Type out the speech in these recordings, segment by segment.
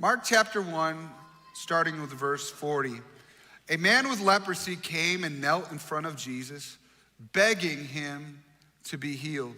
Mark chapter 1, starting with verse 40. A man with leprosy came and knelt in front of Jesus, begging him to be healed.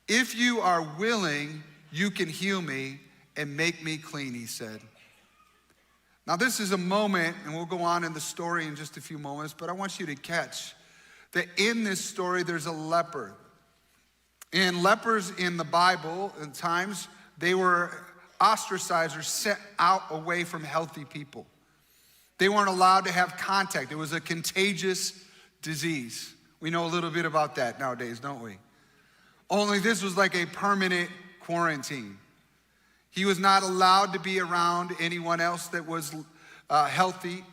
"If you are willing, you can heal me and make me clean," he said. Now this is a moment, and we'll go on in the story in just a few moments, but I want you to catch that in this story there's a leper. And lepers in the Bible, at times, they were ostracized or sent out away from healthy people. They weren't allowed to have contact. It was a contagious disease. We know a little bit about that nowadays, don't we? Only this was like a permanent quarantine. He was not allowed to be around anyone else that was healthy,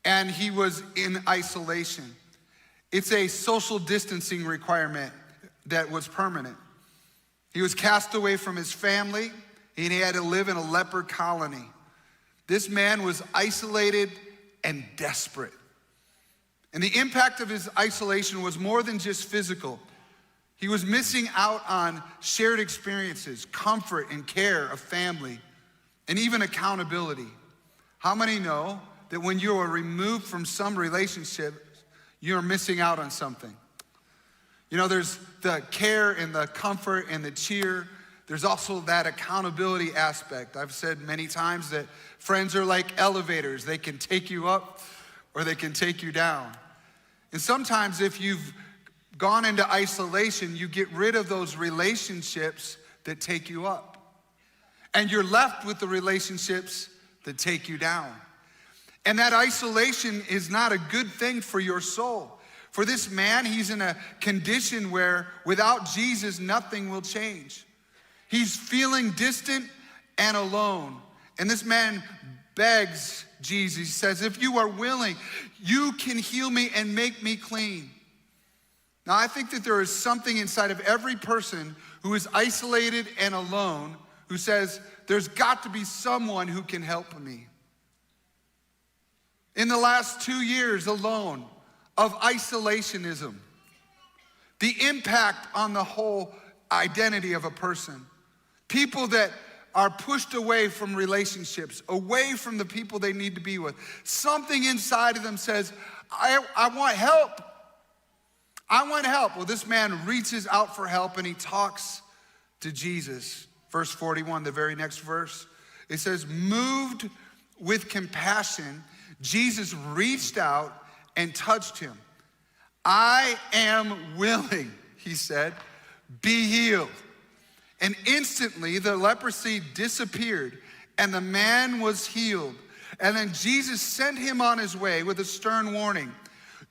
and he was in isolation. It's a social distancing requirement that was permanent. He was cast away from his family, and he had to live in a leper colony. This man was isolated and desperate. And the impact of his isolation was more than just physical. He was missing out on shared experiences, comfort and care of family, and even accountability. How many know that when you are removed from some relationship, you're missing out on something? You know, there's the care and the comfort and the cheer. There's also that accountability aspect. I've said many times that friends are like elevators. They can take you up or they can take you down. And sometimes if you've gone into isolation, you get rid of those relationships that take you up. And you're left with the relationships that take you down. And that isolation is not a good thing for your soul. For this man, he's in a condition where without Jesus, nothing will change. He's feeling distant and alone. And this man begs Jesus. He says, "If you are willing, you can heal me and make me clean." Now, I think that there is something inside of every person who is isolated and alone who says, there's got to be someone who can help me. In the last 2 years alone of isolationism, the impact on the whole identity of a person, people that are pushed away from relationships, away from the people they need to be with, something inside of them says, I want help. I want help. Well, this man reaches out for help and he talks to Jesus. Verse 41, the very next verse, it says, moved with compassion, Jesus reached out and touched him. "I am willing," he said, "be healed." And instantly the leprosy disappeared and the man was healed. And then Jesus sent him on his way with a stern warning.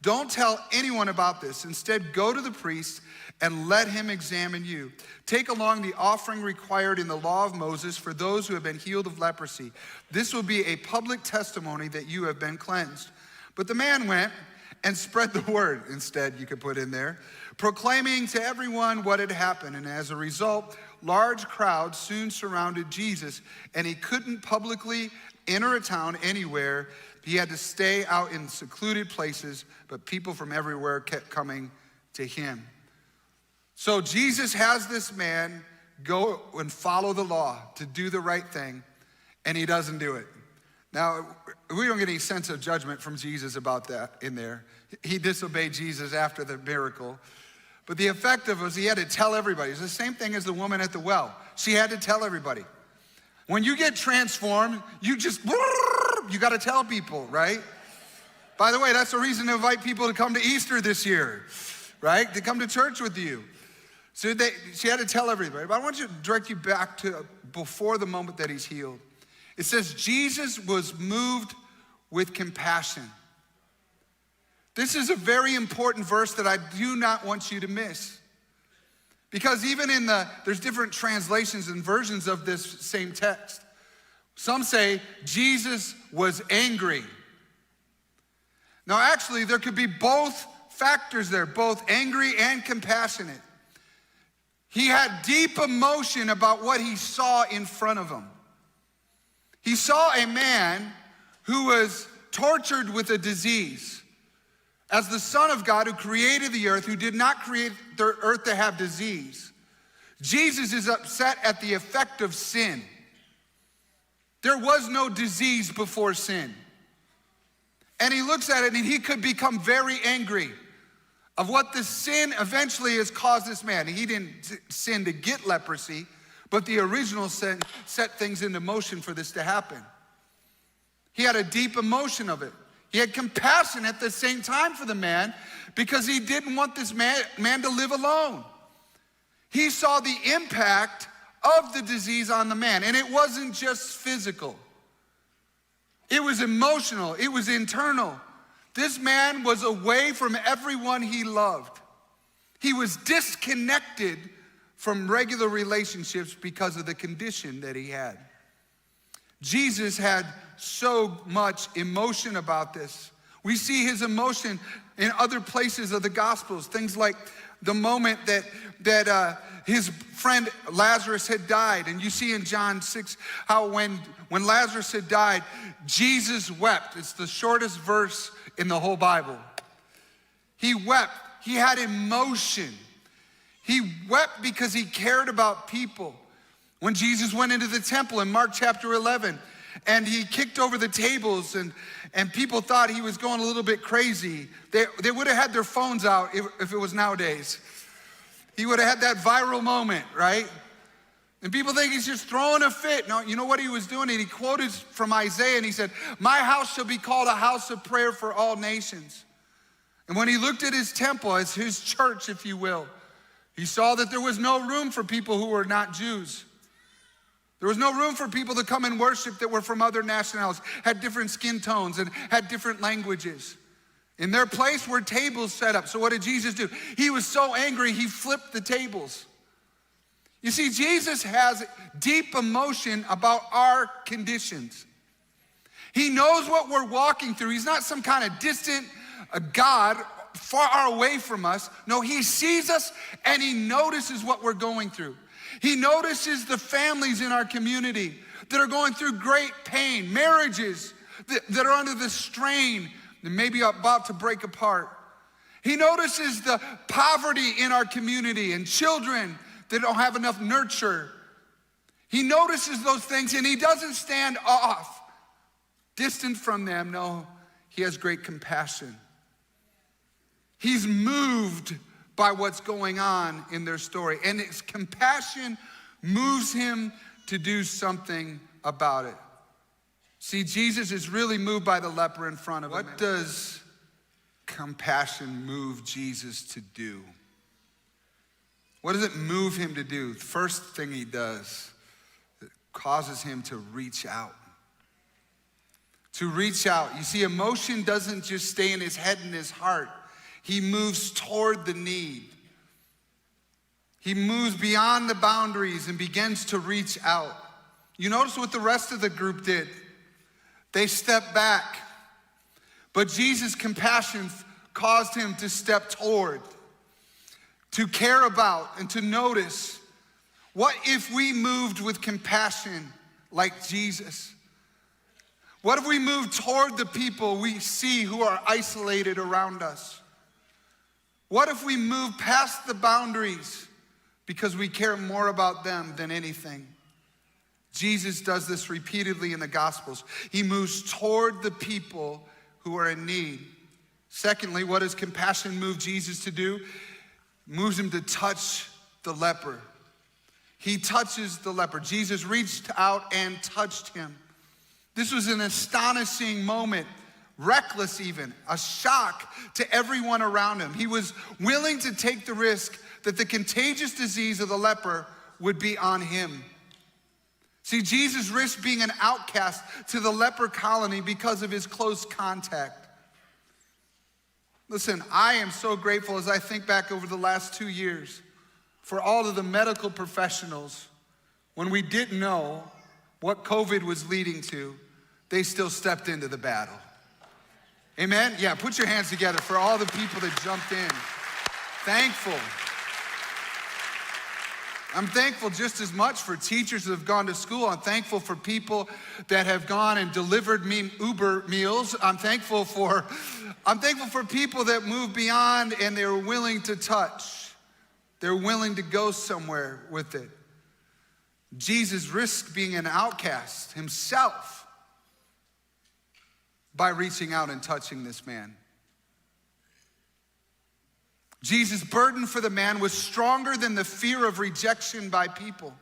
"Don't tell anyone about this. Instead, go to the priest and let him examine you. Take along the offering required in the law of Moses for those who have been healed of leprosy. This will be a public testimony that you have been cleansed." But the man went and spread the word, instead you could put in there, proclaiming to everyone what had happened. And as a result, large crowds soon surrounded Jesus, and he couldn't publicly enter a town anywhere. He had to stay out in secluded places, but people from everywhere kept coming to him. So Jesus has this man go and follow the law to do the right thing, and he doesn't do it. Now, we don't get any sense of judgment from Jesus about that in there. He disobeyed Jesus after the miracle. But the effect of it was he had to tell everybody. It's the same thing as the woman at the well. She had to tell everybody. When you get transformed, you got to tell people, right? By the way, that's the reason to invite people to come to Easter this year, right? To come to church with you. So she had to tell everybody. But I want you to direct you back to before the moment that he's healed. It says Jesus was moved with compassion. This is a very important verse that I do not want you to miss. Because even there's different translations and versions of this same text. Some say Jesus was angry. Now actually, there could be both factors there, both angry and compassionate. He had deep emotion about what he saw in front of him. He saw a man who was tortured with a disease. As the Son of God who created the earth, who did not create the earth to have disease, Jesus is upset at the effect of sin. There was no disease before sin. And he looks at it and he could become very angry of what the sin eventually has caused this man. He didn't sin to get leprosy, but the original sin set things into motion for this to happen. He had a deep emotion of it. He had compassion at the same time for the man because he didn't want this man to live alone. He saw the impact of the disease on the man, and it wasn't just physical. It was emotional, it was internal. This man was away from everyone he loved. He was disconnected from regular relationships because of the condition that he had. Jesus had so much emotion about this. We see his emotion in other places of the Gospels, things like the moment that his friend Lazarus had died. And you see in John 6 how when Lazarus had died, Jesus wept. It's the shortest verse in the whole Bible. He wept. He had emotion. He wept because he cared about people. When Jesus went into the temple in Mark chapter 11, and he kicked over the tables, and people thought he was going a little bit crazy. They would have had their phones out if it was nowadays. He would have had that viral moment, right? And people think he's just throwing a fit. No, you know what he was doing? And he quoted from Isaiah, and he said, "My house shall be called a house of prayer for all nations." And when he looked at his temple, as his church, if you will, he saw that there was no room for people who were not Jews. There was no room for people to come and worship that were from other nationalities, had different skin tones and had different languages. In their place were tables set up. So what did Jesus do? He was so angry, he flipped the tables. You see, Jesus has deep emotion about our conditions. He knows what we're walking through. He's not some kind of distant God far away from us. No, he sees us and he notices what we're going through. He notices the families in our community that are going through great pain, marriages that are under the strain and maybe about to break apart. He notices the poverty in our community and children that don't have enough nurture. He notices those things and he doesn't stand off, distant from them. No, he has great compassion. He's moved by what's going on in their story. And his compassion moves him to do something about it. See, Jesus is really moved by the leper in front of him. What does compassion move Jesus to do? What does it move him to do? The first thing he does, it causes him to reach out. To reach out. You see, emotion doesn't just stay in his head and his heart. He moves toward the need. He moves beyond the boundaries and begins to reach out. You notice what the rest of the group did. They stepped back. But Jesus' compassion caused him to step toward, to care about and to notice. What if we moved with compassion like Jesus? What if we moved toward the people we see who are isolated around us? What if we move past the boundaries because we care more about them than anything? Jesus does this repeatedly in the Gospels. He moves toward the people who are in need. Secondly, what does compassion move Jesus to do? It moves him to touch the leper. He touches the leper. Jesus reached out and touched him. This was an astonishing moment. Reckless even, a shock to everyone around him. He was willing to take the risk that the contagious disease of the leper would be on him. See, Jesus risked being an outcast to the leper colony because of his close contact. Listen, I am so grateful as I think back over the last 2 years for all of the medical professionals. When we didn't know what COVID was leading to, they still stepped into the battle. Amen? Yeah, put your hands together for all the people that jumped in. Thankful. I'm thankful just as much for teachers that have gone to school. I'm thankful for people that have gone and delivered me Uber meals. I'm thankful for people that move beyond and they're willing to touch. They're willing to go somewhere with it. Jesus risked being an outcast himself by reaching out and touching this man. Jesus' burden for the man was stronger than the fear of rejection by people.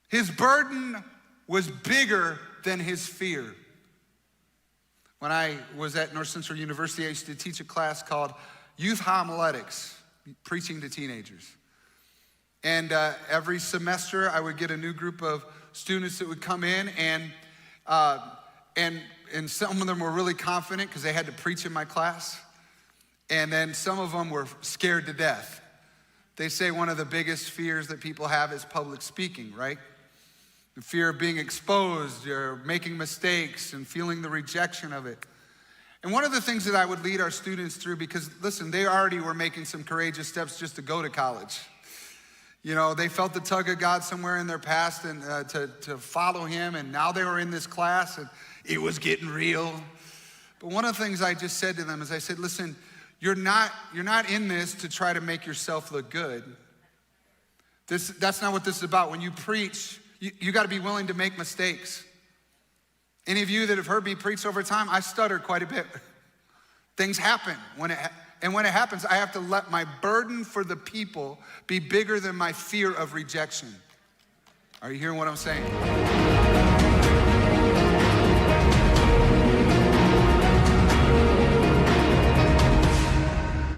His burden was bigger than his fear. When I was at North Central University, I used to teach a class called Youth Homiletics, preaching to teenagers. And every semester, I would get a new group of students that would come in, and some of them were really confident because they had to preach in my class. And then some of them were scared to death. They say one of the biggest fears that people have is public speaking, right? The fear of being exposed or making mistakes and feeling the rejection of it. And one of the things that I would lead our students through, because listen, they already were making some courageous steps just to go to college. You know, they felt the tug of God somewhere in their past and to follow him, and now they were in this class and it was getting real. But one of the things I just said to them is I said, listen, you're not in this to try to make yourself look good. That's not what this is about. When you preach, you got to be willing to make mistakes. Any of you that have heard me preach over time, I stutter quite a bit. Things happen. When it happens, I have to let my burden for the people be bigger than my fear of rejection. Are you hearing what I'm saying?